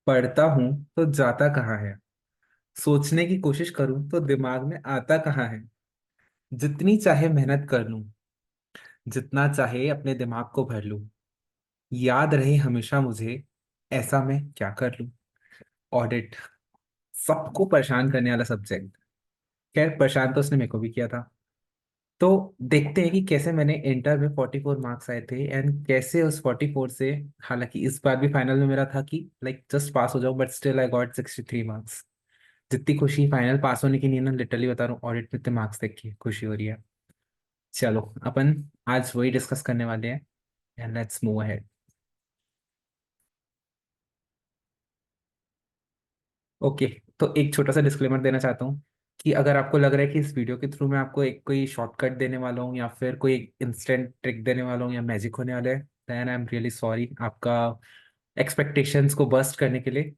पढ़ता हूं तो जाता कहाँ है, सोचने की कोशिश करूं तो दिमाग में आता कहाँ है। जितनी चाहे मेहनत कर लूं, जितना चाहे अपने दिमाग को भर लूं, याद रहे हमेशा मुझे, ऐसा मैं क्या कर लूं। ऑडिट, सबको परेशान करने वाला सब्जेक्ट। खैर, परेशान तो उसने मेरे को भी किया था। तो देखते हैं कि कैसे मैंने इंटर में 44 मार्क्स आए थे एंड कैसे उस 44 से, हालांकि इस बार भी फाइनल में मेरा था कि लाइक जस्ट पास हो जाऊं, but still I got 63 marks. जितनी खुशी फाइनल पास होने की नहीं है ना, लिटरली बता रहा हूँ, ऑडिट में इतने मार्क्स देख के खुशी हो रही है। चलो, अपन आज वही डिस्कस करने वाले हैं and let's move ahead. Okay, तो एक छोटा सा डिस्क्लेमर देना चाहता हूँ कि अगर आपको लग रहा है कि इस वीडियो के थ्रू मैं आपको एक कोई शॉर्टकट देने वाला हूँ या फिर कोई इंस्टेंट ट्रिक देने वाला हूँ या मैजिक होने वाला है, then I am really sorry आपका एक्सपेक्टेशंस को बस्ट करने के लिए।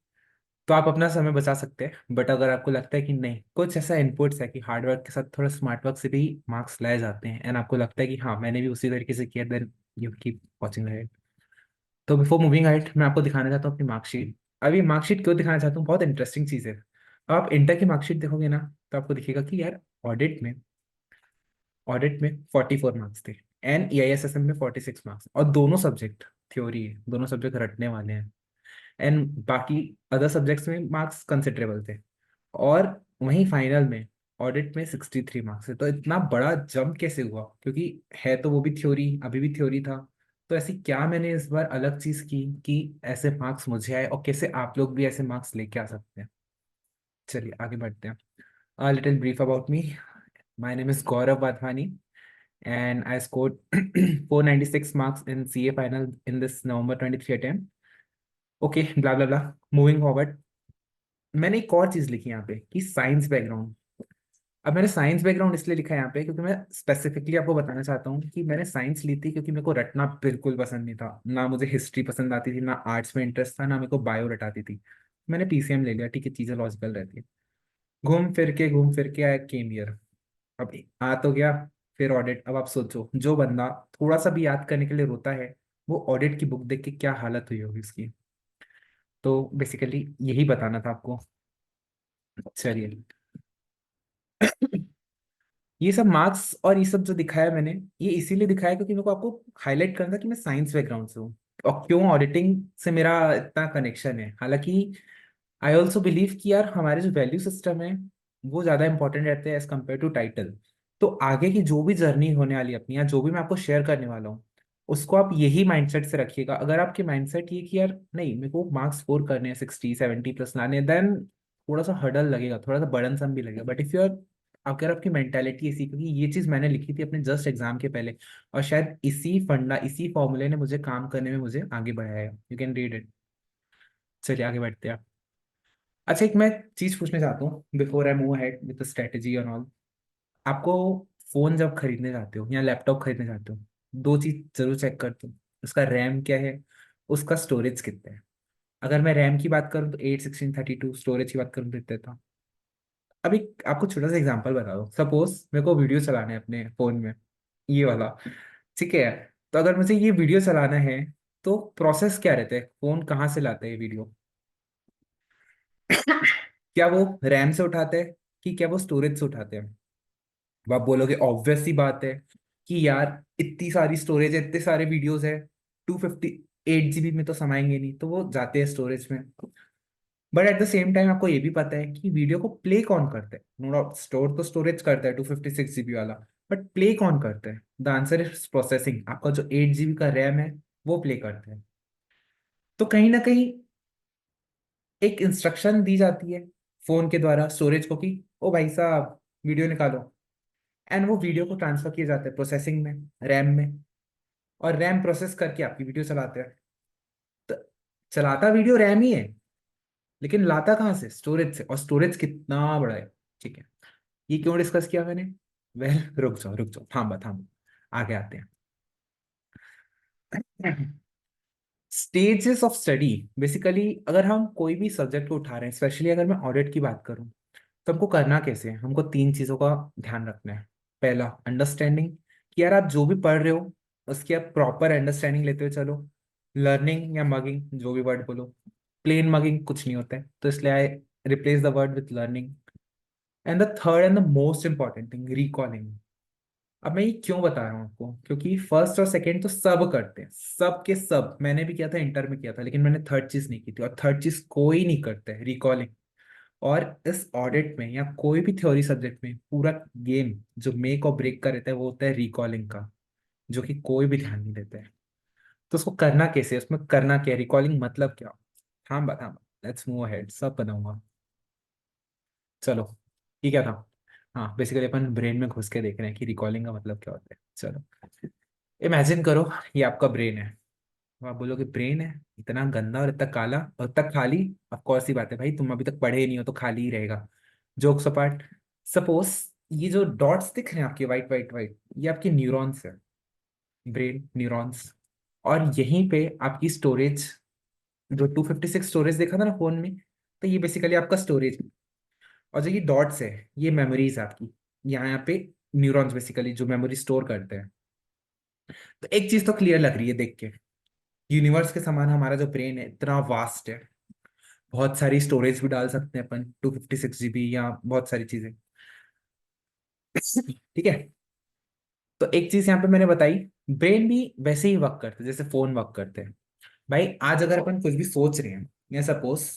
तो आप अपना समय बचा सकते हैं, बट अगर आपको लगता है कि नहीं, कुछ ऐसा इनपुट्स है कि हार्डवर्क के साथ थोड़ा स्मार्ट वर्क से भी मार्क्स लाए जाते हैं एंड आपको लगता है कि हाँ मैंने भी उसी तरीके से किया, देन यू कीप वॉचिंग। तो बिफोर मूविंग हाइट, मैं आपको दिखाना चाहता हूँ अपनी मार्कशीट। अभी मार्कशीट क्यों दिखाना चाहता हूँ, बहुत इंटरेस्टिंग चीज़ है। अब आप इंटर की मार्कशीट देखोगे ना, तो आपको दिखेगा कि यार ऑडिट में ऑडिट में 44 मार्क्स थे एंड EISSM में 46 मार्क्स, और दोनों सब्जेक्ट थ्योरी है, दोनों सब्जेक्ट रटने वाले हैं एंड बाकी अदर सब्जेक्ट्स में मार्क्स कंसिडरेबल थे। और वहीं फाइनल में ऑडिट में 63 मार्क्स है। तो इतना बड़ा जंप कैसे हुआ, क्योंकि है तो वो भी थ्योरी, अभी भी थ्योरी था। तो ऐसी क्या मैंने इस बार अलग चीज की कि ऐसे मार्क्स मुझे आए, और कैसे आप लोग भी ऐसे मार्क्स लेके आ सकते हैं। चलिए आगे बढ़ते हैं। Little brief about me. My name is Gaurav Wadhwani and I scored 496 marks in CA final in this November 23 attempt. Okay, blah blah blah. Moving forward, मैंने एक और चीज लिखी यहाँ पे कि साइंस बैकग्राउंड। अब मैंने साइंस बैकग्राउंड इसलिए लिखा है यहाँ पे क्योंकि मैं स्पेसिफिकली आपको बताना चाहता हूँ कि मैंने साइंस ली थी क्योंकि मेरे को रटना बिल्कुल पसंद नहीं था, ना मुझे हिस्ट्री पसंद आती थी, ना आर्ट्स में इंटरेस्ट था, ना मेरे को बायो रटाती थी। मैंने PCM ले लिया, ठीक है, चीजें लॉजिकल रहती है। घूम फिर के आया केम ईयर। अब आ तो गया, फिर ऑडिट। अब आप सोचो, जो बंदा थोड़ा सा भी याद करने के लिए रोता है, वो ऑडिट की बुक देख के क्या हालत हुई होगी उसकी। तो बेसिकली यही बताना था आपको। चलिए, ये सब मार्क्स और ये सब जो दिखाया मैंने, ये इसीलिए दिखाया क्योंकि मेरे को आपको हाईलाइट करना था कि मैं साइंस बैकग्राउंड से हूँ और क्यों ऑडिटिंग से मेरा इतना कनेक्शन है। हालांकि आई ऑल्सो बिलीव कि यार हमारे जो वैल्यू सिस्टम है वो ज़्यादा इंपॉर्टेंट रहते हैं एज कम्पेयर टू टाइटल। तो आगे की जो भी जर्नी होने वाली है अपनी, या जो भी मैं आपको शेयर करने वाला हूँ, उसको आप यही माइंडसेट से रखिएगा। अगर आपके माइंडसेट ये कि यार नहीं, मेरे को मार्क्स स्कोर करने हैं, 60 70 प्लस लाने, देन थोड़ा सा हर्डल लगेगा, थोड़ा सा बर्डन भी लगेगा। बट इफ यू आर, अगर आपकी मेंटेलिटी ऐसी, क्योंकि ये चीज मैंने लिखी थी अपने जस्ट एग्जाम के पहले, और शायद इसी फंडा, इसी फॉर्मूले ने मुझे काम करने में मुझे आगे बढ़ाया है। You can read it. चलिए आगे बढ़ते हैं। अच्छा, एक मैं चीज पूछना चाहता हूँ before I move ahead with the strategy और ऑल। आपको फोन जब खरीदने जाते हो या लैपटॉप खरीदने जाते हो, दो चीज जरूर चेक करते हो। उसका रैम क्या है, उसका स्टोरेज कितना है। अगर मैं रैम की बात करूँ तो 8 16 32, स्टोरेज की बात करूँ तो इतना था। अभी आपको छोटा सा एग्जांपल बता दो, सपोज मेरे को वीडियो चलाना है अपने फोन में, ये वाला, ठीक है। तो अगर मुझे ये वीडियो चलाना है, तो प्रोसेस क्या रहता है, फोन कहाँ से लाता है ये वीडियो? क्या वो रैम से उठाते हैं कि क्या वो स्टोरेज से उठाते हैं? अब आप बोलोगे ऑब्वियस सी बात है कि यार इतनी सारी स्टोरेज है, इतने सारे वीडियोस है, 258 GB में तो समाएंगे नहीं, तो वो जाते हैं स्टोरेज में। But at the same time आपको ये भी पता है कि वीडियो को प्ले कौन करता है। नो डाउट, स्टोर तो स्टोरेज करता है 256 GB वाला, बट प्ले कौन करता है? The answer is processing. आपका जो 8 GB का रैम है, वो प्ले करता है। तो कहीं ना कहीं एक इंस्ट्रक्शन दी जाती है फोन के द्वारा स्टोरेज को कि ओ भाई साहब, वीडियो निकालो। एंड वो वीडियो को ट्रांसफर किया जाता है प्रोसेसिंग में, रैम में, और रैम प्रोसेस करके आपकी वीडियो चलाते हैं। तो चलाता वीडियो रैम ही है, लेकिन लाता कहाँ से? स्टोरेज से। और स्टोरेज कितना बड़ा है, ठीक है। ये क्यों डिस्कस किया मैंने? वेल, रुक जाओ, थांबा थांबा, आगे आते हैं। Stages of study. बेसिकली अगर हम कोई भी सब्जेक्ट को उठा रहे हैं, स्पेशली अगर मैं ऑडिट की बात करूं, तो हमको करना कैसे है? हमको तीन चीजों का ध्यान रखना है। पहला, अंडरस्टैंडिंग, कि यार आप जो भी पढ़ रहे हो उसकी आप प्रॉपर अंडरस्टैंडिंग लेते हुए चलो। लर्निंग या मगिंग, जो भी वर्ड बोलो। प्लेन मगिंग कुछ नहीं होता है, तो इसलिए आई replace the word with learning. And the third and the most important thing, recalling. अब मैं ये क्यों बता रहा हूँ आपको, क्योंकि फर्स्ट और सेकंड तो सब करते हैं, सब के सब, मैंने भी किया था, इंटर में किया था, लेकिन मैंने थर्ड चीज नहीं की थी, और थर्ड चीज कोई नहीं करता है, रिकॉलिंग। और इस ऑडिट में या कोई भी थ्योरी सब्जेक्ट में पूरा गेम जो मेक और ब्रेक का रहता है वो होता है रिकॉलिंग का, जो कि कोई भी ध्यान नहीं देता है। तो उसको करना कैसे है, उसमें करना क्या है, रिकॉलिंग मतलब क्या। हाँ बता, लेट्स मूव अहेड, सब बताऊंगा। चलो, ठीक है था। हाँ, बेसिकली अपन ब्रेन में घुस के देख रहे हैं कि रिकॉलिंग का मतलब क्या होता है। चलो, इमेजिन करो ये आपका ब्रेन है। तो आप बोलोगे ब्रेन है, इतना गंदा और इतना काला और इतना खाली। ऑफ कोर्स सी बात है भाई, तुम अभी तक पढ़े ही नहीं हो तो खाली ही रहेगा। जोक्स अपार्ट, सपोज ये जो डॉट्स दिख रहे हैं आपके, वाइट वाइट वाइट, ये आपके न्यूरॉन्स है, ब्रेन न्यूरॉन्स। और यहीं पे आपकी स्टोरेज, जो 256 स्टोरेज देखा था ना फोन में, तो ये बेसिकली आपका स्टोरेज। और जो ये डॉट्स है, ये मेमोरीज आपकी। यहाँ पे न्यूरॉन्स बेसिकली जो मेमोरी स्टोर करते हैं। तो एक चीज तो क्लियर लग रही है देख के, यूनिवर्स के समान हमारा जो ब्रेन है इतना वास्ट है। बहुत सारी स्टोरेज भी डाल सकते हैं अपन, 256 GB या बहुत सारी चीजें। ठीक है। तो एक चीज यहाँ पे मैंने बताई, ब्रेन भी वैसे ही वर्क करते हैं जैसे फोन वर्क करते हैं। भाई आज अगर अपन कुछ भी सोच रहे हैं या सपोज,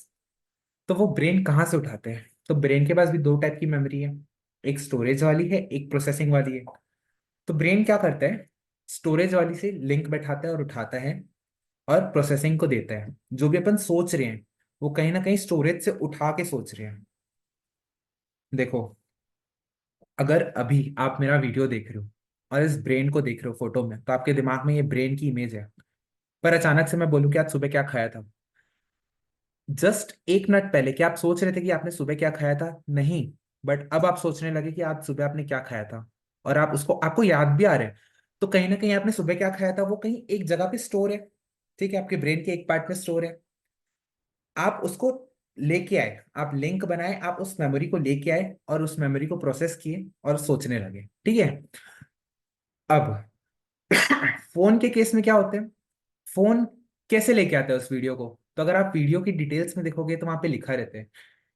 तो वो ब्रेन कहाँ से उठाते हैं। तो ब्रेन के पास भी दो टाइप की मेमोरी है, एक स्टोरेज वाली है, एक प्रोसेसिंग वाली है। तो ब्रेन क्या करता है, स्टोरेज वाली से लिंक बैठाता है और उठाता है, और प्रोसेसिंग को देता है। जो भी अपन सोच रहे हैं वो कहीं ना कहीं स्टोरेज से उठा के सोच रहे हैं। देखो, अगर अभी आप मेरा वीडियो देख रहे हो और इस ब्रेन को देख रहे हो फोटो में, तो आपके दिमाग में ये ब्रेन की इमेज है। पर अचानक से मैं बोलूं कि आज सुबह क्या खाया था, जस्ट एक मिनट पहले क्या आप सोच रहे थे कि आपने सुबह क्या खाया था? नहीं। बट अब आप सोचने लगे कि आज सुबह आपने क्या खाया था, और आप उसको, आपको याद भी आ रहा है। तो कहीं ना कहीं आपने सुबह क्या खाया था वो कहीं एक जगह पे स्टोर है। ठीक है, आपके ब्रेन के एक पार्ट में स्टोर है। आप उसको लेके आए, आप लिंक बनाए, आप उस मेमोरी को लेके आए और उस मेमोरी को प्रोसेस किए और सोचने लगे। ठीक है। अब फोन के केस में क्या होते हैं, फोन कैसे लेके आता है उस वीडियो को। तो अगर आप वीडियो की डिटेल्स में देखोगे तो वहां पे लिखा रहता है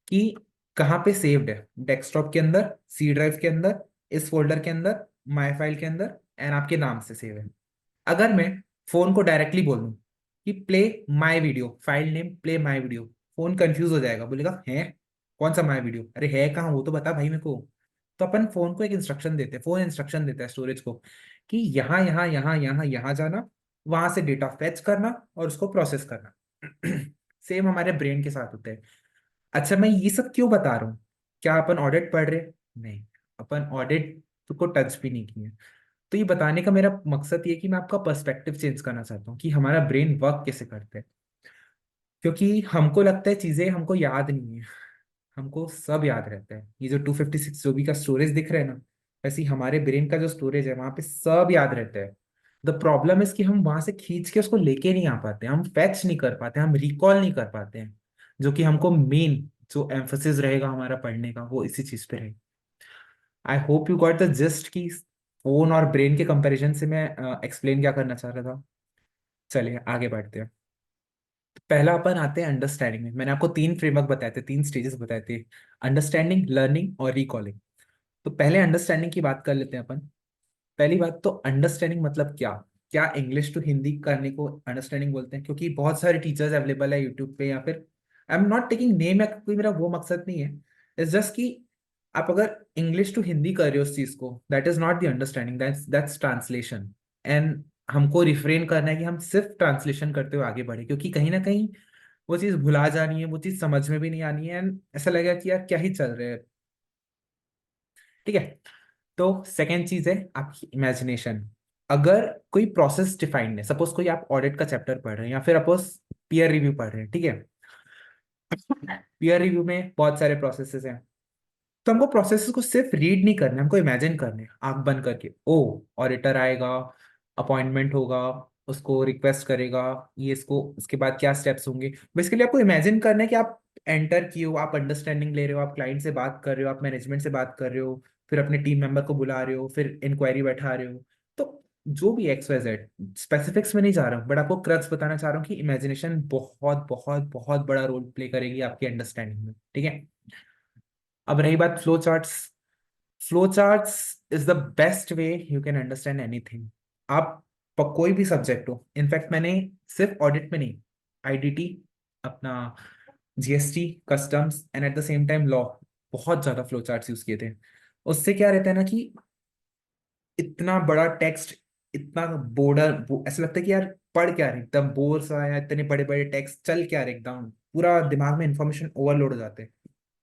कि कहाँ पे सेव्ड है, डेस्कटॉप के अंदर, सी ड्राइव के अंदर, इस फोल्डर के अंदर, माई फाइल के अंदर, एंड आपके नाम से सेव है। अगर मैं फोन को डायरेक्टली बोल दूं कि play my video, file name play my video, phone confuse हो जाएगा, बोलेगा है कौन सा माई वीडियो, अरे है कहाँ वो तो बता भाई मेरे को। तो अपन फोन को एक इंस्ट्रक्शन देते हैं, फोन इंस्ट्रक्शन देता है स्टोरेज को कि यहाँ यहाँ यहाँ यहाँ यहाँ जाना, वहां से डेटा फेच करना और उसको प्रोसेस करना। सेम हमारे ब्रेन के साथ होता है। अच्छा, मैं ये सब क्यों बता रहा हूँ, क्या अपन ऑडिट पढ़ रहे? नहीं, अपन ऑडिट को टच भी नहीं किए। तो ये बताने का मेरा मकसद ये कि मैं आपका पर्सपेक्टिव चेंज करना चाहता हूँ कि हमारा ब्रेन वर्क कैसे करता है। क्योंकि हमको लगता है चीजें हमको याद नहीं है, हमको सब याद रहता है। ये जो 256 जो भी का स्टोरेज दिख रहा है ना, वैसे ही हमारे ब्रेन का जो स्टोरेज है वहां पे सब याद रहता है। द प्रॉब्लम इज कि हम वहां से खींच के उसको लेके नहीं आ पाते, हम फैच नहीं कर पाते, हम रिकॉल नहीं कर पाते हैं। जो कि हमको मेन जो एम्फोसिस रहेगा हमारा पढ़ने का वो इसी चीज पे रहेगा। I hope you got the just की फोन और ब्रेन के कंपैरिजन से मैं एक्सप्लेन क्या करना चाह रहा था। चलिए आगे बढ़ते हैं। पहला अपन आते हैं अंडरस्टैंडिंग में। मैंने आपको तीन फ्रेमवर्क बताए थे, तीन स्टेजेस बताए थे, अंडरस्टैंडिंग, लर्निंग और रिकॉलिंग। तो पहले अंडरस्टैंडिंग की बात कर लेते हैं अपन। पहली बात तो अंडरस्टैंडिंग मतलब क्या, क्या इंग्लिश टू हिंदी करने को अंडरस्टैंडिंग बोलते हैं, क्योंकि बहुत सारे टीचर्स अवेलेबल है यूट्यूब पे, या फिर I am not taking name, या कोई मेरा वो मकसद नहीं है। इट्स जस्ट कि आप अगर इंग्लिश टू हिंदी कर रहे हो उस चीज को, that is not the understanding, that's translation. And हमको रिफ्रेन करना है कि हम सिर्फ ट्रांसलेशन करते हुए आगे बढ़े, क्योंकि कहीं ना कहीं वो चीज भुला जानी है, वो चीज समझ में भी नहीं आनी है, एंड ऐसा लगेगा कि यार क्या ही चल रहा है। ठीक है। तो सेकेंड चीज है आपकी इमेजिनेशन। अगर कोई प्रोसेस डिफाइंड है, सपोज कोई आप ऑडिट का चैप्टर पढ़ रहे हैं या फिर सपोज पीयर रिव्यू पढ़ रहे हैं, ठीक है। पीयर रिव्यू में बहुत सारे प्रोसेसेस हैं, तो हमको प्रोसेसेस को सिर्फ रीड नहीं करना है, हमको इमेजिन करने हैं आंख बंद करके। ओ, ऑडिटर आएगा, अपॉइंटमेंट होगा, उसको रिक्वेस्ट करेगा, ये इसको, उसके बाद क्या स्टेप्स होंगे। बेसिकली आपको इमेजिन करना है कि आप एंटर किए हो, आप अंडरस्टैंडिंग ले रहे हो, आप क्लाइंट से बात कर रहे हो, आप मैनेजमेंट से बात कर रहे हो, फिर अपने टीम मेंबर को बुला रहे हो, फिर इंक्वायरी बैठा रहे हो। तो जो भी एक्स वाई जेड, स्पेसिफिक्स में नहीं जा रहा हूँ, बट आपको क्रक्स बताना चाह रहा हूँ कि इमेजिनेशन बहुत बहुत बहुत बड़ा रोल प्ले करेगी आपकी अंडरस्टैंडिंग में, ठीक है। अब रही बात flow charts. Flow charts is the best way you can understand anything. आप कोई भी सब्जेक्ट हो, इनफैक्ट मैंने सिर्फ ऑडिट में नहीं, आईडीटी, अपना GST, customs and at the same time law, बहुत ज्यादा फ्लो चार्ट्स यूज किए थे। उससे क्या रहता है ना कि इतना बड़ा टेक्स्ट, इतना ऐसा लगता है कि यार पढ़ क्या रहे, एकदम बोर सा, या इतने बड़े बड़े टेक्स्ट चल क्या रहे, एकदम पूरा दिमाग में इंफॉर्मेशन ओवरलोड हो जाते हैं।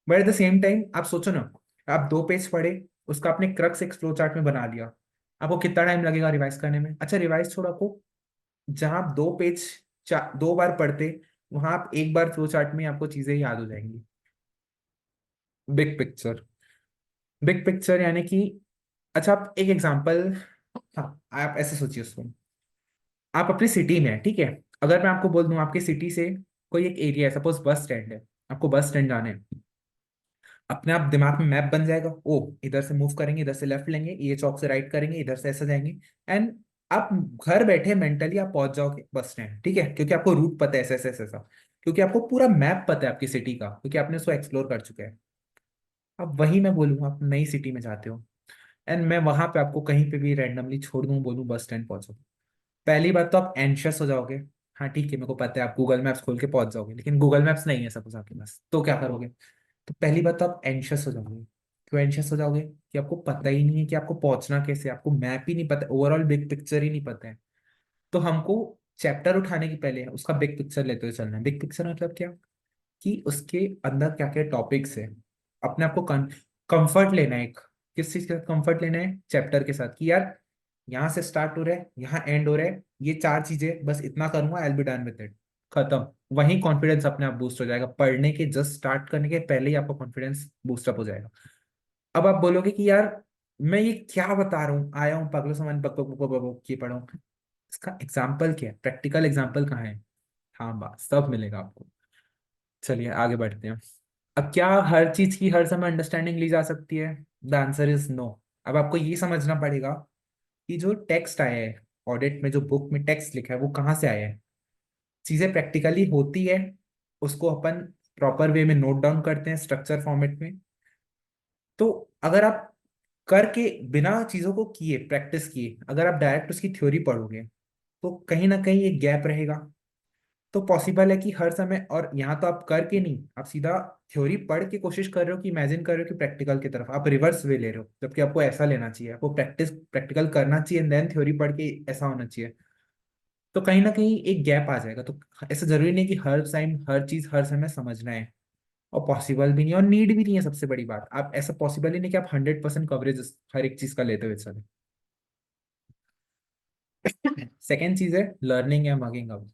But at the same time आप सोचो ना, आप 2 पेज पढ़े, उसका आपने क्रक्स एक फ्लो चार्ट में बना लिया, आपको कितना टाइम लगेगा रिवाइज करने में? अच्छा रिवाइज छोड़ो, आपको जहां आप 2 पेज 2 बार पढ़ते, वहां आप एक बार फ्लो चार्ट में आपको चीजें याद हो जाएंगी। Big picture. बिग पिक्चर यानी कि, अच्छा आप एक एग्जांपल, हाँ आप ऐसे सोचिए उसको, आप अपनी सिटी में है, ठीक है। अगर मैं आपको बोल दूं आपकी सिटी से कोई एक एरिया है, सपोज बस स्टैंड है, आपको बस स्टैंड जाना है, अपने आप दिमाग में मैप बन जाएगा, ओ इधर से मूव करेंगे, इधर से लेफ्ट लेंगे, ये चौक से राइट करेंगे, इधर से ऐसा जाएंगे, एंड आप घर बैठे मेंटली आप पहुंच जाओगे बस स्टैंड, ठीक है, क्योंकि आपको रूट पता है, ऐसा ऐसा ऐसा ऐसा। क्योंकि आपको पूरा मैप पता है आपकी सिटी का, क्योंकि आपने उसको एक्सप्लोर कर चुके हैं। अब वही मैं बोलूंगा, आप नई सिटी में जाते हो, एंड मैं वहां पे आपको कहीं पे भी रैंडमली छोड़ दूं, बोलूं बस स्टैंड पहुंचो, पहली बात तो आप एंशियस हो जाओगे। हाँ ठीक है, मेरे को पता है आप गूगल मैप्स खोल के पहुंच जाओगे, लेकिन गूगल मैप्स नहीं है सपोज आपके पास, तो क्या करोगे? तो पहली बात तो आप एंशियस हो जाओगे। क्यों एंशियस हो जाओगे? कि आपको पता ही नहीं है कि आपको पहुंचना कैसे है, आपको मैप ही नहीं पता, ओवरऑल बिग पिक्चर ही नहीं पता है। तो हमको चैप्टर उठाने की पहले उसका बिग पिक्चर लेते हुए चलना है। बिग पिक्चर मतलब क्या? कि उसके अंदर क्या क्या टॉपिक्स है, अपने आप को कंफर्ट लेना है। एक किस चीज का कंफर्ट लेना है? चैप्टर के साथ, कि यार यहाँ से स्टार्ट हो रहा है, यहाँ एंड हो रहा है, ये 4 चीजें बस इतना करूंगा, आई बी डन विद इट, खत्म। वहीं कॉन्फिडेंस अपने आप बूस्ट हो जाएगा, पढ़ने के जस्ट स्टार्ट करने के पहले ही आपका कॉन्फिडेंस बूस्टअप हो जाएगा। अब आप बोलोगे कि यार मैं ये क्या बता रहा हूँ, आया हूँ पागलों समान बक बक बक बक बक ये पढ़ा हूँ, इसका एग्जाम्पल क्या है, प्रैक्टिकल एग्जाम्पल कहाँ है? हाँ बस सब मिलेगा आपको। चलिए आगे बढ़ते हैं। अब क्या हर चीज की हर समय अंडरस्टैंडिंग ली जा सकती है? The answer is no. अब आपको ये समझना पड़ेगा कि जो टेक्स्ट आया है, ऑडिट में जो बुक में टेक्स्ट लिखा है, वो कहाँ से आया है। चीजें प्रैक्टिकली होती है, उसको अपन प्रॉपर वे में नोट डाउन करते हैं स्ट्रक्चर फॉर्मेट में। तो अगर आप करके बिना चीजों को किए, प्रैक्टिस किए, अगर आप डायरेक्ट उसकी थ्योरी पढ़ोगे, तो कहीं ना कहीं एक गैप रहेगा। तो पॉसिबल है कि हर समय, और यहाँ तो आप करके नहीं, आप सीधा थ्योरी पढ़ के कोशिश कर रहे हो कि इमेजिन कर रहे हो कि प्रैक्टिकल की तरफ आप रिवर्स वे ले रहे हो, जबकि आपको ऐसा लेना चाहिए, आपको प्रैक्टिकल करना चाहिए, देन थ्योरी पढ़ के ऐसा होना चाहिए। तो कहीं ना कहीं एक गैप आ जाएगा। तो ऐसा जरूरी नहीं कि हर टाइम हर चीज हर समय समझना है, और पॉसिबल भी नहीं है, और नीड भी नहीं है। सबसे बड़ी बात, आप ऐसा पॉसिबल ही नहीं कि आप 100% कवरेज हर एक चीज का लेते हुए चले। सेकेंड चीज है लर्निंग या मगिंग अप।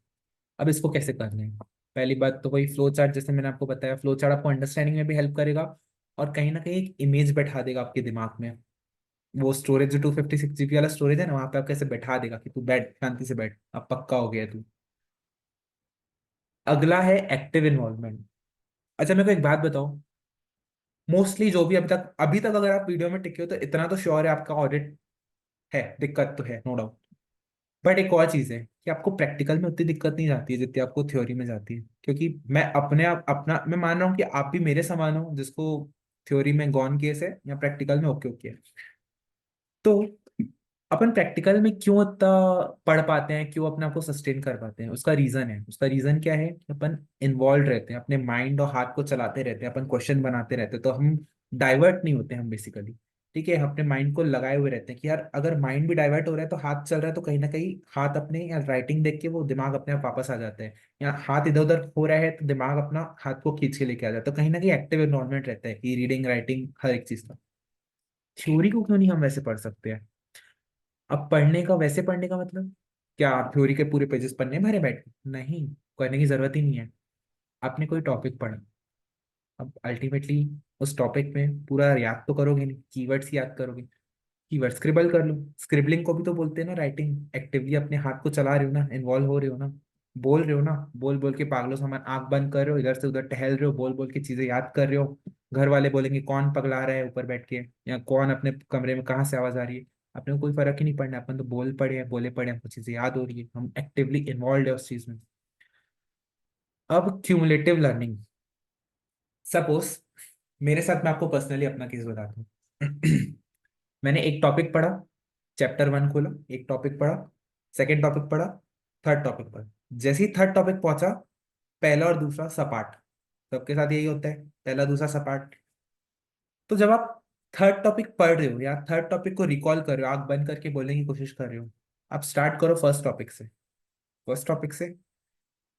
अब इसको कैसे करना है? पहली बात तो वही फ्लो चार्ट, जैसे मैंने आपको बताया, फ्लो चार्ट आपको अंडरस्टैंडिंग में भी हेल्प करेगा, और कहीं ना कहीं एक इमेज बैठा देगा आपके दिमाग में। वो स्टोरेज जो 256 GB वाला स्टोरेज है ना, वहां पे आप कैसे बैठा देगा कि तू बैठ, शांति से बैठ, अब पक्का हो गया तू। अगला है एक्टिव इन्वॉल्वमेंट। अच्छा मेरे को एक बात बताओ, मोस्टली जो भी अभी तक अगर आप वीडियो में टिके हो, तो इतना तो श्योर है आपका ऑडिट है, दिक्कत तो है नो डाउट। बट एक और चीज है कि आपको प्रैक्टिकल में उतनी दिक्कत नहीं जाती है जितनी आपको थ्योरी में जाती है, क्योंकि मैं अपने आप अपना मैं मान रहा हूँ कि आप भी मेरे समान हो, जिसको थ्योरी में गॉन केस है या प्रैक्टिकल में ओके ओके है। तो अपन प्रैक्टिकल में क्यों इतना पढ़ पाते हैं, क्यों अपने आप को सस्टेन कर पाते हैं? उसका रीजन है, उसका रीजन क्या है कि अपन इन्वॉल्व रहते हैं, अपने माइंड और हाथ को चलाते रहते हैं, अपन क्वेश्चन बनाते रहते हैं, तो हम डाइवर्ट नहीं होते हम बेसिकली। ठीक है, अपने माइंड को लगाए हुए रहते हैं कि यार अगर माइंड भी डाइवर्ट हो रहा है तो हाथ चल रहा है, तो कहीं ना कहीं हाथ अपने, या राइटिंग देख के वो दिमाग अपने आप वापस आ जाता है, या हाथ इधर उधर हो रहा है तो दिमाग अपना हाथ को खींच के लेके आ जाता है, तो कहीं ना कहीं एक्टिव एनवायरनमेंट रहता है कि रीडिंग राइटिंग हर एक चीज का। थ्योरी को क्यों नहीं हम वैसे पढ़ सकते हैं? अब पढ़ने का, वैसे पढ़ने का मतलब क्या, थ्योरी के पूरे पेजेस पढ़ने भरे बैठ के? नहीं, करने की जरूरत ही नहीं है। आपने कोई टॉपिक पढ़ा, अब अल्टीमेटली उस टॉपिक में पूरा याद तो करोगे नहीं, कीवर्ड्स याद करोगे। कीवर्ड स्क्रिबल कर लो, स्क्रिबलिंग को भी तो बोलते हैं ना राइटिंग, एक्टिवली अपने हाथ को चला रहे हो ना, इन्वॉल्व हो रहे हो ना, बोल रहे हो ना, बोल बोल के पागलों समान आंख बंद कर रहे हो, इधर से उधर टहल रहे हो, बोल बोल के चीजें याद कर रहे हो। घर वाले बोलेंगे कौन पगला रहा है ऊपर बैठ के, या कौन अपने कमरे में कहाँ से आवाज आ रही है। अपने को कोई फर्क ही नहीं पड़ना, अपन तो बोल पड़े हैं, बोले पड़े हैं, हमको चीजें याद हो रही है, हम एक्टिवली इन्वॉल्व है उस चीज में। अब क्यूमुलेटिव लर्निंग, सपोज मेरे साथ, मैं आपको पर्सनली अपना केस बताता हूँ। मैंने एक टॉपिक पढ़ा, चैप्टर 1 खोला, एक टॉपिक पढ़ा, सेकंड टॉपिक पढ़ा, थर्ड टॉपिक पढ़ा। जैसे ही थर्ड टॉपिक पहुंचा, पहला और दूसरा सपाट, सबके साथ यही होता है, पहला दूसरा सपाट। तो जब आप थर्ड टॉपिक पढ़ रहे हो या थर्ड टॉपिक को रिकॉल कर रहे हो, आंख बंद करके बोलने की कोशिश कर रहे हो, आप स्टार्ट करो फर्स्ट टॉपिक से। फर्स्ट टॉपिक से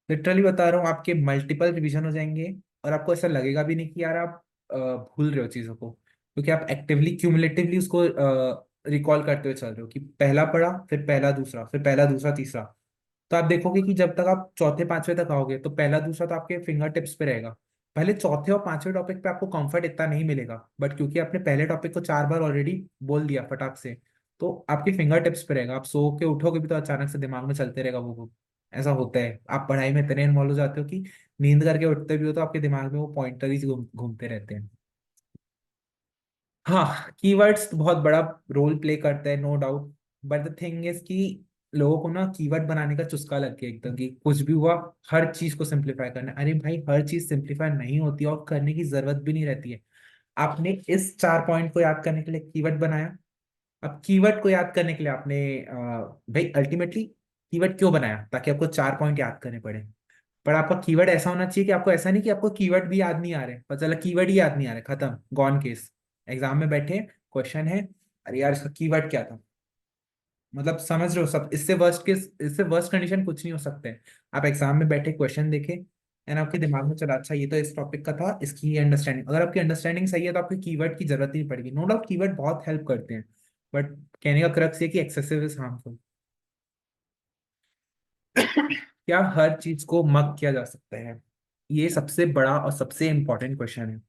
लिटरली बता रहा हूँ, आपके मल्टीपल रिवीजन हो जाएंगे, और आपको ऐसा लगेगा भी नहीं कि यार आप भूल रहे हो चीजों को, क्योंकि आप एक्टिवली क्यूमुलेटिवली उसको रिकॉल करते हुए चल रहे हो कि पहला पढ़ा, फिर पहला दूसरा, फिर पहला दूसरा तीसरा। तो आप देखोगे कि जब तक आप चौथे पांचवे तक आओगे तो पहला दूसरा तो आपके फिंगर टिप्स पे रहेगा। पहले चौथे और पांचवे टॉपिक पे आपको कंफर्ट इतना नहीं मिलेगा, बट क्योंकि आपने पहले टॉपिक को 4 बार ऑलरेडी बोल दिया फटाक से, तो आपके फिंगर टिप्स पे रहेगा। आप सो के उठोगे भी तो अचानक से दिमाग में चलते रहेगा वो। ऐसा होता है, आप पढ़ाई में इतने इन्वॉल्व हो जाते हो कि नींद करके उठते भी हो तो आपके दिमाग में वो पॉइंटर ही घूमते रहते हैं। हाँ, कीवर्ड्स बहुत बड़ा रोल प्ले करते हैं, no doubt. But the thing is कि लोगों को ना कीवर्ड बनाने का चुस्का लग गया एकदम, कि कुछ भी हुआ हर चीज को सिंप्लीफाई करना है। अरे भाई, हर चीज सिंप्लीफाई नहीं होती और करने की जरूरत भी नहीं रहती है। आपने इस 4 पॉइंट को याद करने के लिए कीवर्ड बनाया। अब कीवर्ड को याद करने के लिए आपने भाई अल्टीमेटली कीवर्ड क्यों बनाया, ताकि आपको 4 पॉइंट याद करने पड़े। पर आपका कीवर्ड ऐसा होना चाहिए कि आपको ऐसा नहीं कि आपको कीवर्ड भी याद नहीं आ रहे, पता चला कीवर्ड ही याद नहीं आ रहे, खत्म, गॉन केस। एग्जाम में बैठे, क्वेश्चन है, अरे यार इसका कीवर्ड क्या था। मतलब समझ रहे हो सब, इससे वर्स्ट केस, इससे वर्स्ट कंडीशन कुछ नहीं हो सकते। आप एग्जाम में बैठे, क्वेश्चन देखे, एंड आपके दिमाग में चला अच्छा ये तो इस टॉपिक का था, इसकी अंडरस्टैंडिंग, अगर आपकी अंडरस्टैंडिंग सही है तो आपको कीवर्ड की जरूरत ही नहीं पड़ेगी। नो डाउट कीवर्ड बहुत हेल्प करते हैं, बट कहने का क्रक्स ये कि एक्सेसिव इज हार्मफुल। क्या हर चीज को मग किया जा सकता है? ये सबसे बड़ा और सबसे इंपॉर्टेंट क्वेश्चन है।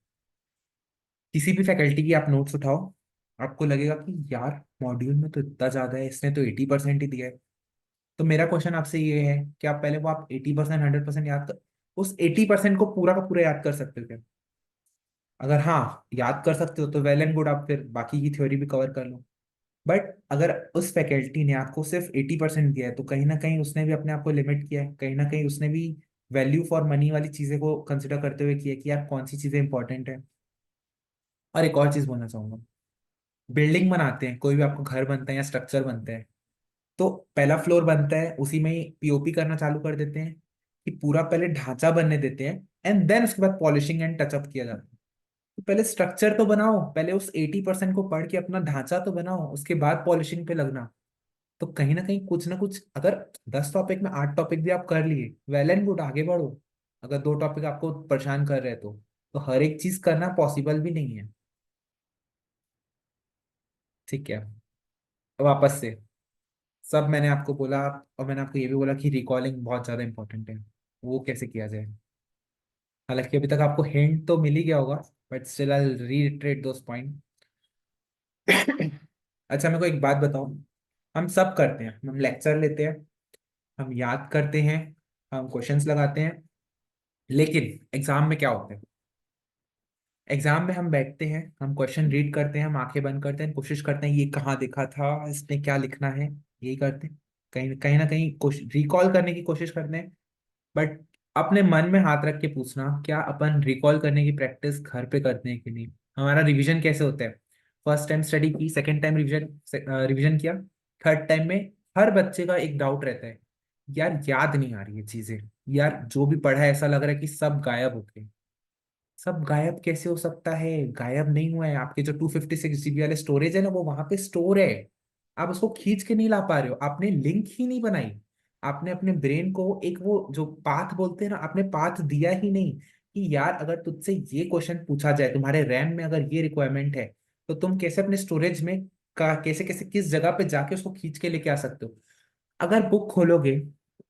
किसी भी फैकल्टी की आप नोट्स उठाओ, आपको लगेगा कि यार मॉड्यूल में तो इतना ज्यादा है, इसने तो 80% ही दिया है। तो मेरा क्वेश्चन आपसे ये है कि आप पहले वो आप 80% 100% याद कर, उस 80% को पूरा का पूरा याद कर सकते हो क्या? अगर हाँ याद कर सकते हो तो वेल एंड गुड, आप फिर बाकी की थ्योरी भी कवर कर लो। बट अगर उस फैकल्टी ने आपको सिर्फ 80% दिया है, तो कहीं ना कहीं उसने भी अपने आप को लिमिट किया है, कहीं ना कहीं उसने भी वैल्यू फॉर मनी वाली चीजें को कंसिडर करते हुए किया कि यार कौन सी चीजें इंपॉर्टेंट है। और एक और चीज बोलना चाहूंगा, बिल्डिंग बनाते हैं, कोई भी आपको घर बनता है या स्ट्रक्चर बनता है, तो पहला फ्लोर बनता है, उसी में ही पीओपी करना चालू कर देते हैं, कि पूरा पहले ढांचा बनने देते हैं, एंड देन उसके बाद पॉलिशिंग एंड टचअप किया जाता है। तो पहले स्ट्रक्चर तो बनाओ, पहले उस 80% को पढ़ के अपना ढांचा तो बनाओ, उसके बाद पॉलिशिंग पे लगना। तो कहीं ना कुछ, अगर 10 टॉपिक में 8 टॉपिक भी आप कर लिए, वेल एंड गुड, आगे बढ़ो। अगर 2 टॉपिक आपको परेशान कर रहे हैं तो हर एक चीज करना पॉसिबल भी नहीं है। ठीक है, वापस से सब मैंने आपको बोला, और मैंने आपको ये भी बोला कि रिकॉलिंग बहुत ज्यादा इंपॉर्टेंट है, वो कैसे किया जाए। हालांकि अभी तक आपको हिंट तो मिल ही गया होगा, but still I reiterate those point. अच्छा, मेरे को एक बात बताओ, हम सब करते हैं, हम लेक्चर लेते हैं, हम याद करते हैं, हम क्वेश्चंस लगाते हैं, लेकिन एग्जाम में क्या होता है? एग्जाम में हम बैठते हैं, हम क्वेश्चन रीड करते हैं, हम आंखें बंद करते हैं, कोशिश करते हैं ये कहाँ देखा था, इसमें क्या लिखना है, यही करते हैं। कहीं कहीं ना कहीं रिकॉल करने की कोशिश करते हैं। बट अपने मन में हाथ रख के पूछना, क्या अपन रिकॉल करने की प्रैक्टिस घर पे करते हैं कि नहीं? हमारा रिवीजन कैसे होता है? फर्स्ट टाइम स्टडी की, सेकंड टाइम रिवीजन रिवीजन किया, थर्ड टाइम में हर बच्चे का एक डाउट रहता है, यार याद नहीं आ रही है चीजें, यार जो भी पढ़ा है ऐसा लग रहा है कि सब गायब हो गए। सब गायब कैसे हो सकता है? गायब नहीं हुआ है, आपके जो 256 GB वाले स्टोरेज है ना, वो वहां पे स्टोर है। आप उसको खींच के नहीं ला पा रहे हो, आपने लिंक ही नहीं बनाई। आपने अपने ब्रेन को एक वो जो पाथ बोलते हैं ना, आपने पाथ दिया ही नहीं कि यार अगर तुझसे ये क्वेश्चन पूछा जाए, तुम्हारे रैम में अगर ये रिक्वायरमेंट है, तो तुम कैसे अपने स्टोरेज में का कैसे कैसे किस जगह पे जाके उसको खींच के लेके आ सकते हो। अगर बुक खोलोगे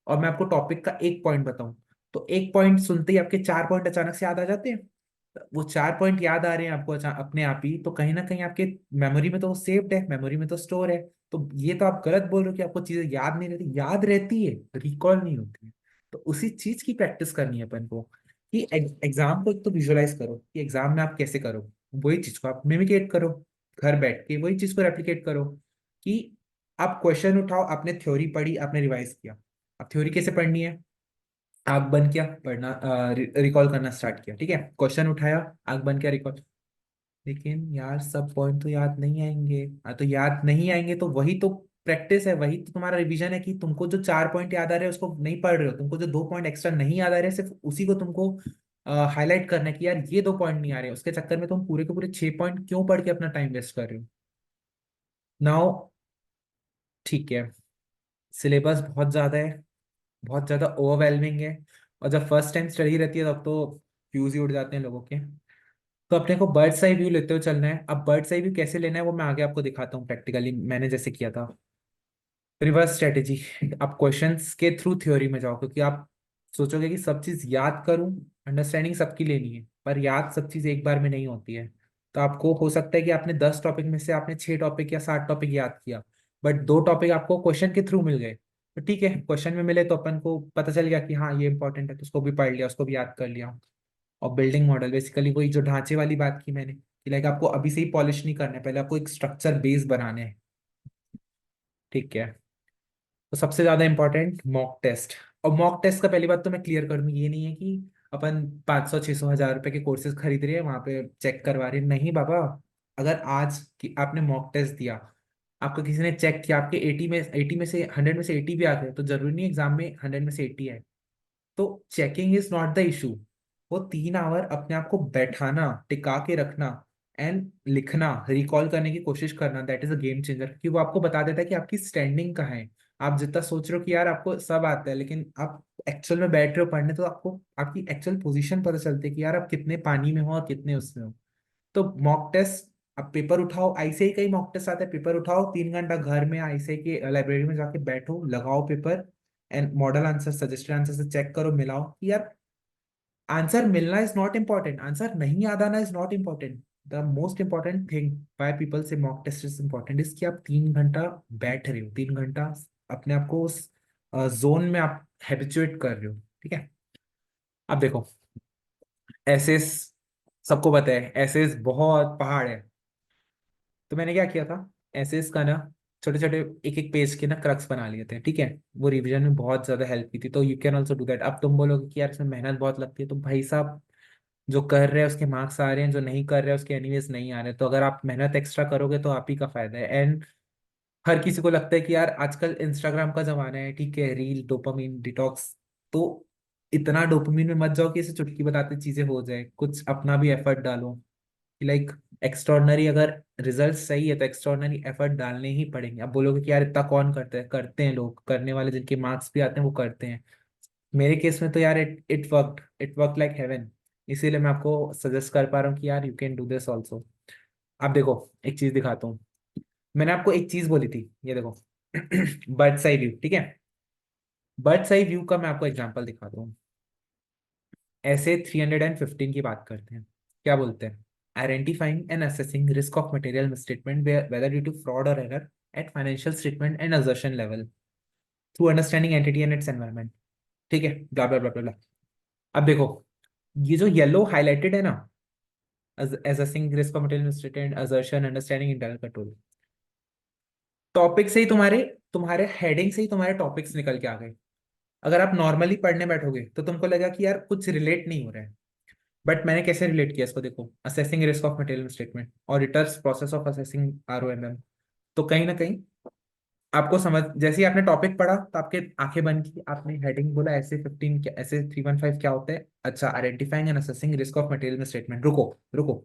और मैं आपको टॉपिक का एक पॉइंट बताऊं, तो एक पॉइंट सुनते ही आपके 4 पॉइंट अचानक से याद आ जाते हैं। वो 4 पॉइंट याद आ रहे हैं आपको अपने आप ही, तो कहीं ना कहीं आपके मेमोरी में तो वो सेव्ड है, मेमोरी में तो स्टोर है। तो ये तो आप गलत बोल रहे हो कि आपको चीजें याद नहीं रहती, याद रहती है, रिकॉल नहीं होती है। तो उसी चीज की प्रैक्टिस करनी है अपन को, कि एग्जाम को एक तो विजुअलाइज करो कि एग्जाम में आप कैसे करो, वही चीज को आप मिमिकेट करो, घर बैठ के वही चीज को रेप्लिकेट करो। कि आप क्वेश्चन उठाओ, आपने थ्योरी पढ़ी, आपने रिवाइज किया। अब थ्योरी कैसे पढ़नी है, आंख बंद किया, पढ़ना, रिकॉल करना स्टार्ट किया, ठीक है, क्वेश्चन उठाया, आंख बंद किया, रिकॉल। लेकिन यार सब पॉइंट तो याद नहीं आएंगे। तो याद नहीं आएंगे तो वही तो प्रैक्टिस है, वही तो तुम्हारा रिवीजन है, कि तुमको जो 4 पॉइंट याद आ रहे हैं उसको नहीं पढ़ रहे हो, तुमको जो 2 पॉइंट एक्स्ट्रा नहीं याद आ रहे हैं सिर्फ उसी को तुमको हाईलाइट करना है कि यार ये 2 पॉइंट नहीं आ रहे, उसके चक्कर में तुम पूरे के पूरे 6 पॉइंट क्यों पढ़ के अपना टाइम वेस्ट कर रहे हो। नाउ ठीक है, सिलेबस बहुत ज्यादा है, बहुत ज्यादा ओवरवेलमिंग है, और जब फर्स्ट टाइम स्टडी रहती है तब तो फ्यूज ही उड़ जाते हैं लोगों के। तो अपने को बर्ड्स आई व्यू लेते हुए चलना है। अब बर्ड्स आई व्यू कैसे लेना है वो मैं आगे आपको दिखाता हूँ प्रैक्टिकली, मैंने जैसे किया था। रिवर्स स्ट्रेटेजी, आप क्वेश्चंस के थ्रू थ्योरी में जाओ, क्योंकि आप सोचोगे कि सब चीज याद करूं, अंडरस्टैंडिंग सबकी लेनी है, पर याद सब चीज एक बार में नहीं होती है। तो आपको हो सकता है कि आपने 10 टॉपिक में से आपने 6 टॉपिक या 7 टॉपिक याद किया, बट 2 टॉपिक आपको क्वेश्चन के थ्रू मिल गए, तो ठीक है, क्वेश्चन में मिले तो अपन को पता चल गया कि हाँ ये इंपॉर्टेंट है, तो उसको भी पढ़ लिया, उसको भी याद कर लिया। और बिल्डिंग मॉडल बेसिकली वही जो ढांचे वाली बात की मैंने, कि लाइक आपको अभी से ही पॉलिश नहीं करना है, पहले आपको एक स्ट्रक्चर बेस बनाने हैं, ठीक है। तो सबसे ज्यादा इंपॉर्टेंट मॉक टेस्ट। और मॉक टेस्ट का पहली बात तो मैं क्लियर कर दूं, ये नहीं है कि अपन 500 600 हजार रुपए के कोर्सेज खरीद रहे हैं, वहां पे चेक करवा रहे हैं, नहीं बाबा। अगर आज की आपने मॉक टेस्ट दिया, आपको किसी ने चेक किया, आपके 80 में से 100 में से 80 भी आ गए, तो जरूरी नहीं एग्जाम में 100 में से 80 है। तो checking is not the issue, वो 3 आवर अपने आप को बैठाना, टिका के रखना, एंड लिखना, रिकॉल करने की कोशिश करना, that is a game changer, क्योंकि वो आपको बता देता है कि आपकी स्टैंडिंग कहाँ है। आप जितना सोच रहे हो कि यार आपको सब आता है, लेकिन आप एक्चुअल में बैठ रहे हो पढ़ने, तो आपको आपकी एक्चुअल पोजीशन पता चलती है कि यार आप कितने पानी में हो और कितने उसमें हो। तो मॉक टेस्ट, अब पेपर उठाओ, आईसीआई का ही मॉक टेस्ट आता है, पेपर उठाओ, 3 घंटा घर में आईसीआई के लाइब्रेरी में जाके बैठो, लगाओ paper, and model answer, suggested answer से चेक करो, मिलाओ कि यार आंसर मिलना इज नॉट इम्पॉर्टेंट, आंसर नहीं याद आना is not important. The most important thing why people say mock test is important is कि आप 3 घंटा बैठ रहे हो, 3 घंटा अपने आप को उस जोन में आप हैबिचुएट कर रहे हो, ठीक है। अब देखो, एसेस, सबको पता है एसेस बहुत पहाड़ है। तो मैंने क्या किया था, एसेस का ना छोटे छोटे एक एक पेज के ना क्रक्स बना लिए थे, ठीक है। वो रिवीजन में बहुत ज्यादा हेल्प की थी, तो you can also do that. अब तुम बोलोगे कि यार इसमें मेहनत बहुत लगती है, तो भाई साहब जो कर रहे हैं उसके मार्क्स आ रहे हैं, जो नहीं कर रहे हैं उसके एनीवेज नहीं आ रहे, तो अगर आप मेहनत एक्स्ट्रा करोगे तो आप ही का फायदा है। एंड हर किसी को लगता है कि यार आजकल इंस्टाग्राम का जमाना है, ठीक है, रील, डोपामीन डिटॉक्स, तो इतना डोपामीन में मत जाओ कि इसे चुटकी बताते चीजें हो जाए, कुछ अपना भी एफर्ट डालो। लाइक एक्स्ट्रॉर्डनरी अगर रिजल्ट सही है तो एक्स्ट्रॉर्डनरी एफर्ट डालने ही पड़ेंगे। अब बोलोगे कि यार इतना कौन करता है, करते हैं लोग, करने वाले जिनके मार्क्स भी आते हैं वो करते हैं। मेरे केस में तो यार इट वर्क लाइक हेवन, इसीलिए मैं आपको सजेस्ट कर पा रहा हूँ कि यार you can do this also. आप देखो, एक चीज दिखाता हूँ, मैंने आपको एक चीज बोली थी, ये देखो बर्ड्स आई व्यू, ठीक है। बर्ड्स आई व्यू का मैं आपको एग्जांपल दिखाता हूँ। ऐसे 315 की बात करते हैं, क्या बोलते हैं, identifying and assessing risk of material misstatement whether due to fraud और error at financial statement and assertion level through understanding entity and its environment, ठीक है, ब्ला ब्ला ब्ला ब्ला। अब देखो, ये जो येलो हाईलाइटेड है ना, assessing risk of material misstatement, assertion, understanding, internal control, topic से ही तुम्हारे तुम्हारे हेडिंग से ही तुम्हारे टॉपिक्स निकल के आ गए। अगर आप नॉर्मली पढ़ने बैठोगे तो तुमको लगा कि यार कुछ रिलेट नहीं हो रहा है, बट मैंने कैसे रिलेट किया इसको, देखो, assessing risk of material statement, auditors process of assessing ROMM. तो कहीं ना कहीं आपको समझ, जैसे ही आपने टॉपिक पढ़ा तो आपके आंखें बंद की, आपने हेडिंग बोला ऐसे 15 क्या, ऐसे 315 क्या होता है, अच्छा, identifying and assessing risk of material statement, रुको रुको,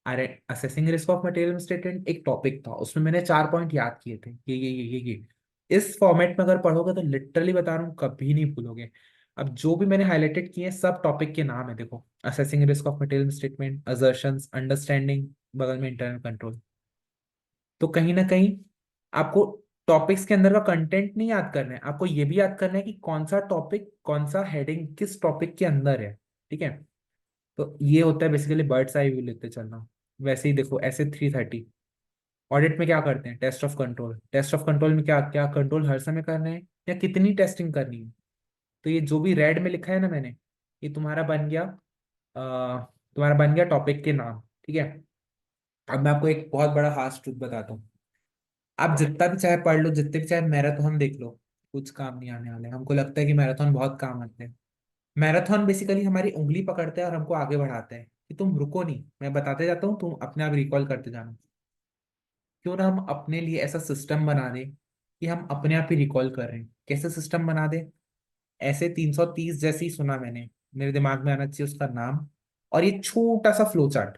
अरे assessing risk of material statement एक टॉपिक था, उसमें मैंने 4 पॉइंट याद किए थे, ये इस फॉर्मेट में अगर पढ़ोगे तो लिटरली बता रहा हूँ कभी नहीं भूलोगे। अब जो भी मैंने हाईलाइटेड किए हैं सब टॉपिक के नाम है, देखो, assessing risk of material statement, assertions, understanding, बगल में इंटरनल कंट्रोल। तो कहीं ना कहीं आपको टॉपिक्स के अंदर का कंटेंट नहीं याद करना है, आपको ये भी याद करना है कि कौन सा टॉपिक, कौन सा हेडिंग किस टॉपिक के अंदर है, ठीक है। तो ये होता है बेसिकली बर्ड्स आई व्यू लेते चलना। वैसे ही देखो, ऐसे 330 ऑडिट में क्या करते हैं, test of control, test of control में क्या क्या कंट्रोल हर समय करना है या कितनी टेस्टिंग करनी है। तो ये जो भी रेड में लिखा है ना मैंने, ये तुम्हारा बन गया, तुम्हारा बन गया टॉपिक के नाम, ठीक है। अब मैं आपको एक बहुत बड़ा हार्श ट्रूथ बताता हूँ, आप जितना भी चाहे पढ़ लो, जितने भी चाहे मैराथन देख लो, कुछ काम नहीं आने वाले। हमको लगता है कि मैराथन बहुत काम आते हैं। मैराथन बेसिकली हमारी उंगली पकड़ते हैं और हमको आगे बढ़ाते हैं कि तुम रुको नहीं, मैं बताते जाता हूँ, तुम अपने आप रिकॉल करते जाना। क्यों ना हम अपने लिए ऐसा सिस्टम बना दें कि हम अपने आप ही रिकॉल कर रहे हैं। कैसे सिस्टम बना दें? ऐसे 330 जैसे ही सुना मैंने, मेरे दिमाग में आना चाहिए उसका नाम और ये छोटा सा फ्लो चार्ट।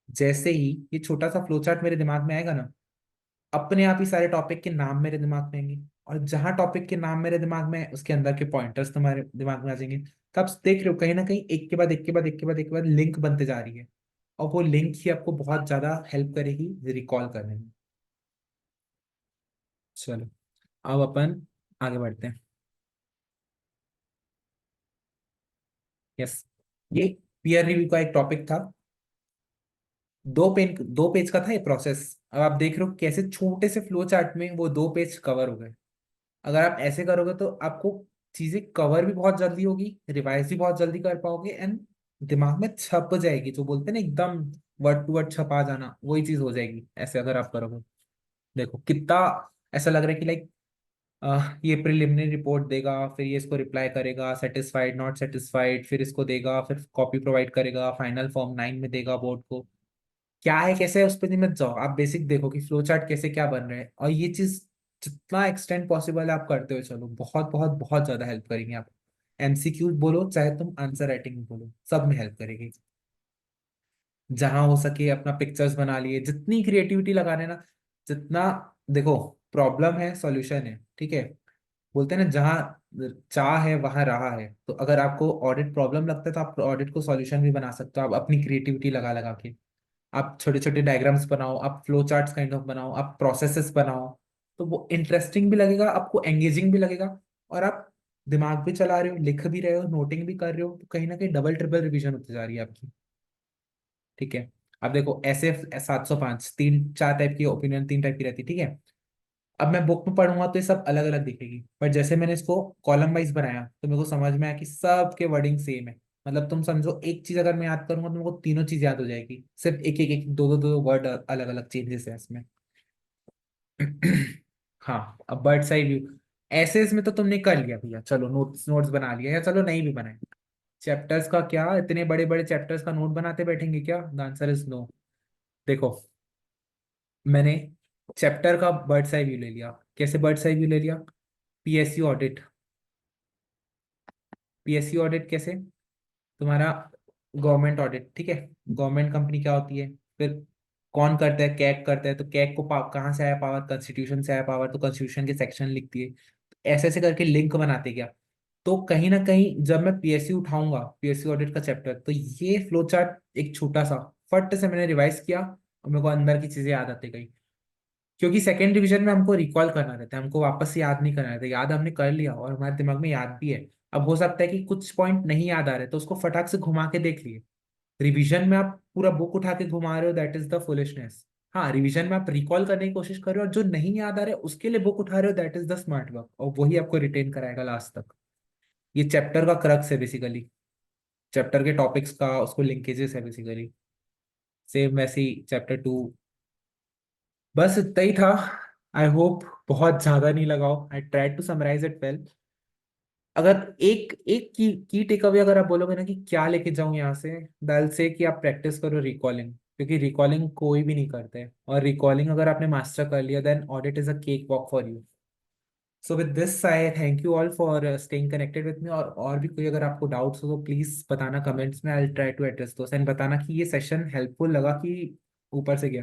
जैसे ही ये छोटा सा फ्लो चार्ट मेरे दिमाग में आएगा ना, अपने आप ही सारे टॉपिक के नाम मेरे दिमाग में आएंगे। और जहां टॉपिक के नाम मेरे दिमाग में है, उसके अंदर के पॉइंटर्स तुम्हारे दिमाग में आ जाएंगे। तब देख रहे हो कहीं ना कहीं एक के बाद एक के बाद एक के बाद एक के बाद लिंक बनते जा रही है। और वो लिंक ही आपको बहुत ज्यादा हेल्प करेगी रिकॉल करने में। चलो, अब अपन आगे बढ़ते हैं। यस, ये पीयर रिव्यू का एक टॉपिक था। 2 पेज का था ये प्रोसेस। अब आप देख रहे हो कैसे छोटे से फ्लो चार्ट में वो 2 पेज कवर हो गए। अगर आप ऐसे करोगे तो आपको चीजें कवर भी बहुत जल्दी होगी, रिवाइज भी बहुत जल्दी कर पाओगे, एंड दिमाग में छप जाएगी। जो बोलते हैं ना एकदम वर्ड टू वर्ड छपा जाना, वही चीज हो जाएगी ऐसे अगर आप करोगे। देखो कितना ऐसा लग रहा है कि लाइक ये प्रिलिमिनरी रिपोर्ट देगा, फिर ये इसको रिप्लाई करेगा, सेटिस्फाइड नॉट सेटिस्फाइड, फिर इसको देगा, फिर कॉपी प्रोवाइड करेगा, फाइनल फॉर्म 9 में देगा बोर्ड को। क्या है कैसे है उस पर नहीं मत जाओ, आप बेसिक देखो कि फ्लो चार्ट कैसे क्या बन रहा है। और ये चीज जितना एक्सटेंड पॉसिबल है आप करते हो चलो, बहुत बहुत बहुत ज्यादा हेल्प करेंगे आप। एमसीक्यू बोलो चाहे तुम आंसर राइटिंग बोलो, सब में हेल्प करेगी। जहां हो सके अपना पिक्चर्स बना लिए, जितनी क्रिएटिविटी लगा रहे ना, जितना। देखो, प्रॉब्लम है सॉल्यूशन है, ठीक है। बोलते हैं ना, जहाँ चाह है वहां राह है। तो अगर आपको ऑडिट प्रॉब्लम लगता है तो आप ऑडिट को सॉल्यूशन भी बना सकते हो, आप अपनी क्रिएटिविटी लगा लगा के। आप छोटे छोटे डायग्राम्स बनाओ, आप फ्लो चार्ट्स काइंड ऑफ बनाओ, आप प्रोसेसेस बनाओ। तो वो इंटरेस्टिंग भी लगेगा आपको, एंगेजिंग भी लगेगा। और आप दिमाग भी चला रहे हो, लिख भी रहे हो, नोटिंग भी कर रहे हो, तो कहीं ना कहीं डबल ट्रिपल रिवीजन होती जा रही है आपकी। ठीक है। अब देखो ऐसे 705 तीन चार टाइप की ओपिनियन, 3 टाइप की रहती है, ठीक है। अब मैं बुक में पढ़ूंगा तो ये सब अलग अलग दिखेगी, पर जैसे मैंने इसको कॉलम वाइज बनाया तो मेरे को समझ में आया कि सबके वर्डिंग सेम है। मतलब तुम समझो एक चीज अगर मैं याद करूंगा तो मेरे को तीनों चीज याद हो जाएगी, सिर्फ एक एक एक दो वर्ड अलग अलग चेंजेस है इसमें। हाँ, अब बर्ड साई व्यू। ऐसे इसमें तो तुमने कर लिया भैया, चलो नोट्स नोट्स बना लिया, या चलो नहीं भी बनाए। चैप्टर्स का क्या, इतने बड़े बड़े चैप्टर्स का नोट बनाते बैठेंगे क्या? The answer is no. देखो, मैंने चैप्टर का बर्ड साई व्यू ले लिया। कैसे बर्ड साई व्यू ले लिया? PSU audit. पीएसयू ऑडिट कैसे? तुम्हारा गवर्नमेंट ऑडिट, ठीक है। गवर्नमेंट कंपनी क्या होती है? फिर कौन करता है? कैग करता है। तो कैग को कहाँ से आया पावर? कॉन्स्टिट्यूशन से आया पावर, तो कॉन्स्टिट्यूशन के सेक्शन लिखती है। तो ऐसे ऐसे करके लिंक बनाते गया। तो कहीं ना कहीं जब मैं पीएसयू उठाऊंगा, पीएसयू ऑडिट का चैप्टर, तो ये फ्लो चार्ट एक छोटा सा फट से मैंने रिवाइज किया और मेरे को अंदर की चीजें याद आती गई। क्योंकि सेकेंड डिवीजन में हमको रिकॉल करना रहता है, हमको वापस से याद नहीं करना रहता। याद हमने कर लिया और हमारे दिमाग में याद भी है। अब हो सकता है कि कुछ पॉइंट नहीं याद आ रहे, तो उसको फटाक से घुमा के देख लिए। रिवीजन में आप पूरा बुक उठा के घुमा रहे हो, दैट इज द फुलिशनेस। हाँ, रिवीजन में आप रिकॉल करने की कोशिश कर रहे हो, और जो नहीं याद आ रहे उसके लिए बुक उठा रहे हो, that is the smart work, और वही आपको रिटेन कराएगा लास्ट तक। ये चैप्टर का क्रक्स है बेसिकली। चैप्टर के टॉपिक्स का उसको लिंकेजेस है बेसिकली। सेम वैसे ही चैप्टर 2। बस इतना ही था। आई होप बहुत ज्यादा नहीं लगाओ। I try to summarize it well. अगर एक एक की टेक अवे अगर आप बोलोगे ना कि क्या लेके जाऊं यहाँ से, दल से कि आप प्रैक्टिस करो रिकॉलिंग, क्योंकि रिकॉलिंग कोई भी नहीं करते है। और रिकॉलिंग अगर आपने मास्टर कर लिया, then audit is a cake walk for you. So with this I thank you all for staying connected with me. और भी कोई अगर आपको डाउट्स हो तो प्लीज बताना कमेंट्स में, I try to address those, and बताना कि ये सेशन हेल्पफुल लगा कि ऊपर से गया।